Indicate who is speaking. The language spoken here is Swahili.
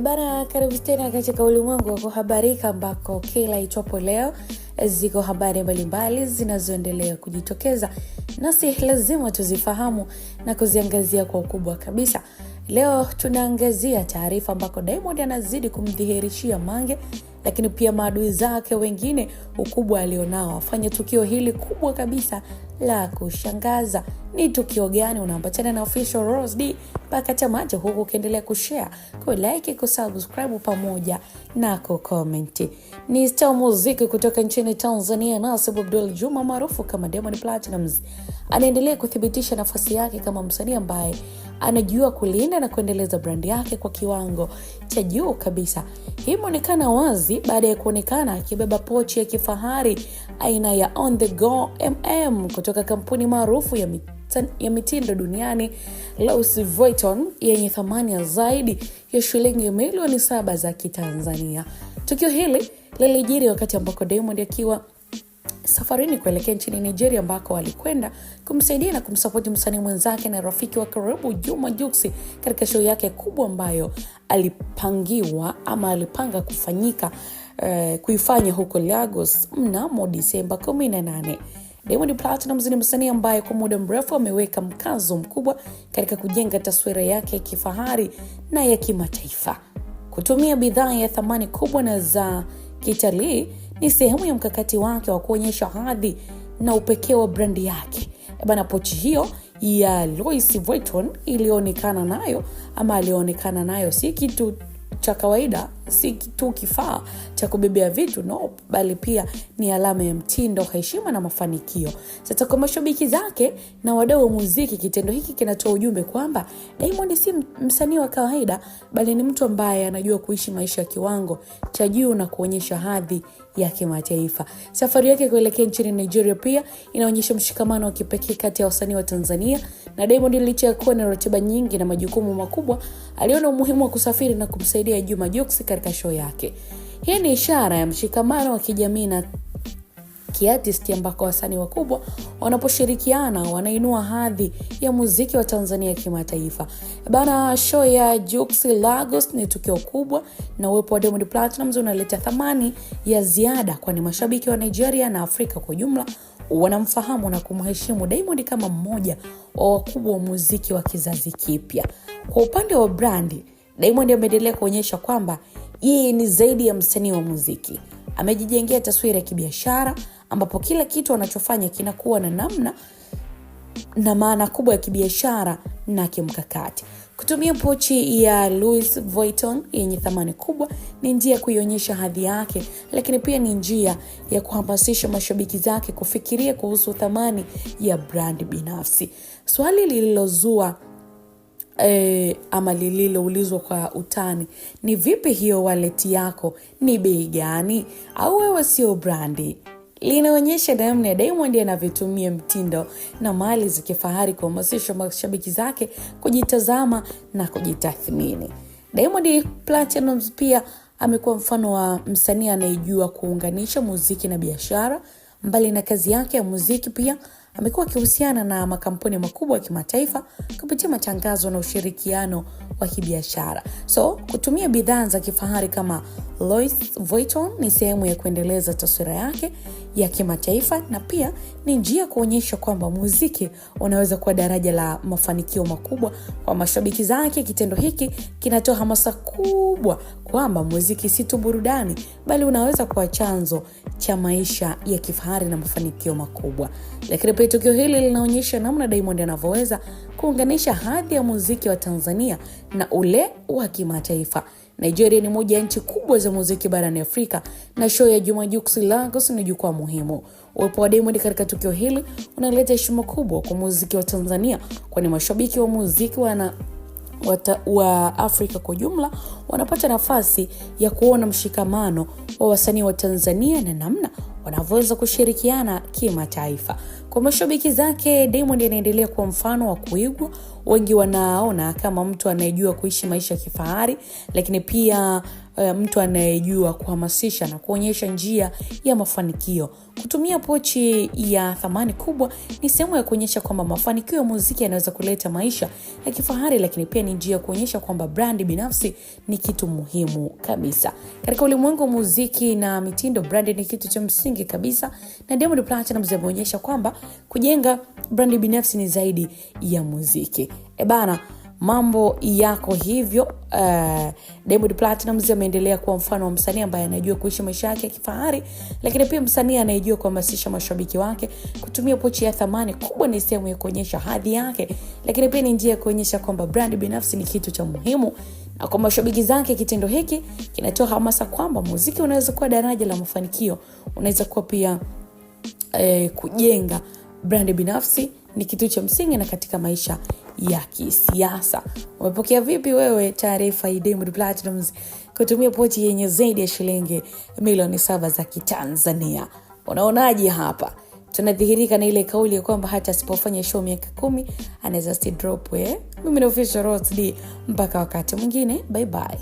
Speaker 1: Bana, karibu tena katika ulimwengu wa kuhabarika ambako kila itwapo leo ziko habari mbalimbali zinazoendelea kujitokeza, nasi lazima tuzifahamu na kuziangazia kwa ukubwa kabisa. Leo tunaangazia taarifa ambako Diamond anazidi kumdhihirishia Mange, lakini pia maadui zake wengine ukubwa alionao afanye tukio hili kubwa kabisa la kushangaza. Ni tukio gani? Unaambatana na official Rose D mpaka tamati, huku ukiendelea kushare, kulike, kusubscribe pamoja na kucomment. Ni star muziki kutoka nchini Tanzania Nasib Abdul Juma maarufu kama Diamond Platnumz anaendelea kuthibitisha nafasi yake kama msanii ambaye anajua kulinda na kuendeleza brand yake kwa kiwango cha juu kabisa. Hii inaonekana wazi baada ya kuonekana akibeba pochi ya kifahari aina ya On The Go kutoka kampuni maarufu ya mitindo duniani Louis Vuitton yenye thamani ya zaidi ya shilingi milioni 7 za Kitanzania. Tukio hili lilijiri wakati ambako Diamond akiwa safarini kuelekea nchini Nigeria ambako alikwenda kumsaidia na kumsupport msanii mwenzake na rafiki wa karibu Juma Jux katika show yake kubwa ambayo alipanga kuifanya huko Lagos mnamo Disemba 18. Diamond Platnumz ni msanii ambaye kwa muda mrefu ameweka mkazo mkubwa katika kujenga taswira yake ya kifahari na ya kimataifa. Kutumia bidhaa ya thamani kubwa na za kitalii ni sehemu ya mkakati wake wa kuonyesha hadhi na upekee wa brandi yake. Pochi hiyo ya Louis Vuitton alionekana nayo si kitu cha kawaida, si kitu kifaa cha kubebea vitu, bali pia ni alama ya mtindo, heshima na mafanikio. Sasa kwa mashabiki zake na wadau wa muziki, kitendo hiki kinatoa ujumbe kwamba Diamond si msanii wa kawaida, bali ni mtu ambaye anajua kuishi maisha ya kiwango cha juu na kuonyesha hadhi ya kimataifa. Safari yake kuelekea nchini Nigeria pia inaonyesha mshikamano wa kipekee kati ya wasanii wa Tanzania na Diamond. Licha ya kuwa na ratiba nyingi na majukumu makubwa, aliona umuhimu wa kusafiri na kumsaidia Juma Jux katika show yake. Hii ni ishara ya mshikamano wa kijamii na kiartisti ambako wasanii wakubwa wanaposhirikiana wanainua hadhi ya muziki wa Tanzania kimataifa. Show ya Jux Lagos ni tukio kubwa, na uwepo wa Diamond Platnumz unaleta thamani ya ziada, kwani mashabiki wa Nigeria na Afrika kwa jumla wanamfahamu na kumheshimu Diamond kama mmoja wa wakubwa wa muziki wa kizazi kipya. Kwa upande wa brandi, Diamond ameendelea kuonyesha kwamba yeye ni zaidi ya msanii wa muziki. Amejijengea taswira ya kibiashara ambapo kila kitu anachofanya kinakuwa na namna na maana kubwa ya kibiashara na kimkakati. Kutumia pochi ya Louis Vuitton yenye thamani kubwa ni njia ya kuionyesha hadhi yake, lakini pia ni njia ya kuhamasisha mashabiki zake kufikiria kuhusu thamani ya brand binafsi. Swali lililoulizwa kwa utani ni vipi hiyo wallet yako, ni bei gani, au wewe sio brandi, linaonyesha namna ya Diamond anavyotumia mtindo na mali za kifahari kuhamasisha mashabiki zake kujitazama na kujitathmini. Diamond Platnumz pia amekuwa mfano wa msanii anayejua kuunganisha muziki na biashara. Mbali na kazi yake ya muziki, pia amekuwa akihusiana na makampuni makubwa ya kimataifa kupitia matangazo na ushirikiano wa kibiashara. Kutumia bidhaa za kifahari kama Louis Vuitton ni sehemu ya kuendeleza taswira yake ya kimataifa, na pia ni njia kuonyesha kwamba muziki unaweza kuwa daraja la mafanikio makubwa kwa mashabiki zake. Kitendo hiki kinatoa hamasa kubwa kwamba muziki si tu burudani, bali unaweza kuwa chanzo cha maisha ya kifahari na mafanikio makubwa. Lakini pia tukio hili linaonyesha namna Diamond anavyoweza kuunganisha hadhi ya muziki wa Tanzania na ule wa kimataifa. Nigeria ni moja ya nchi kubwa za muziki barani Afrika, na show ya Juma Jux Lagos ni jukwaa muhimu. Uwepo wa Diamond katika tukio hili unaleta heshima kubwa kwa muziki wa Tanzania, kwani mashabiki wa muziki wa Afrika kwa jumla wanapata nafasi ya kuona mshikamano wa wasanii wa Tanzania na namna wanavyoweza kushirikiana kimataifa. Kwa mashabiki zake, Diamond anaendelea kuwa mfano wa kuigwa wengi wanaona kama mtu anayejua kuishi maisha ya kifahari, lakini pia mtu anayejua kuhamasisha na kuonyesha njia ya mafanikio. Kutumia pochi ya thamani kubwa ni sehemu ya kuonyesha kwamba mafanikio ya muziki yanaweza kuleta maisha ya kifahari, lakini pia ni njia ya kuonyesha kwamba brandi binafsi ni kitu muhimu kabisa. Katika ulimwengu wa muziki na mitindo, brandi ni kitu cha msingi kabisa, na Diamond Platnumz ameonyesha kwamba kujenga brandi binafsi ni zaidi ya muziki. Bana, mambo yako hivyo. Diamond Platnumz ameendelea kuwa mfano wa msanii ambaye anajua kuishi maisha yake ya kifahari, lakini pia msanii anayejua kuhamasisha mashabiki wake. Kutumia pochi ya thamani kubwa ni sehemu ya kuonyesha hadhi yake, lakini pia ni njia ya kuonyesha kwamba brand binafsi ni kitu cha muhimu. Na kwa mashabiki zake, kitendo hiki kinatoa hamasa kwamba muziki unaweza kuwa daraja la mafanikio, unaweza kuwa pia kujenga brand binafsi ni kitu cha msingi na katika maisha ya kisiasa. Umepokea vipi wewe taarifa ya Diamond Platnumz kutumia pochi yenye zaidi ya shilingi milioni 7 za Kitanzania? Unaonaje hapa? Tunadhihirika na ile kauli ya kwamba hata asipofanya show miaka 10 anaweza drop. Mimi ni Official Rose D, mpaka wakati mwingine, bye bye.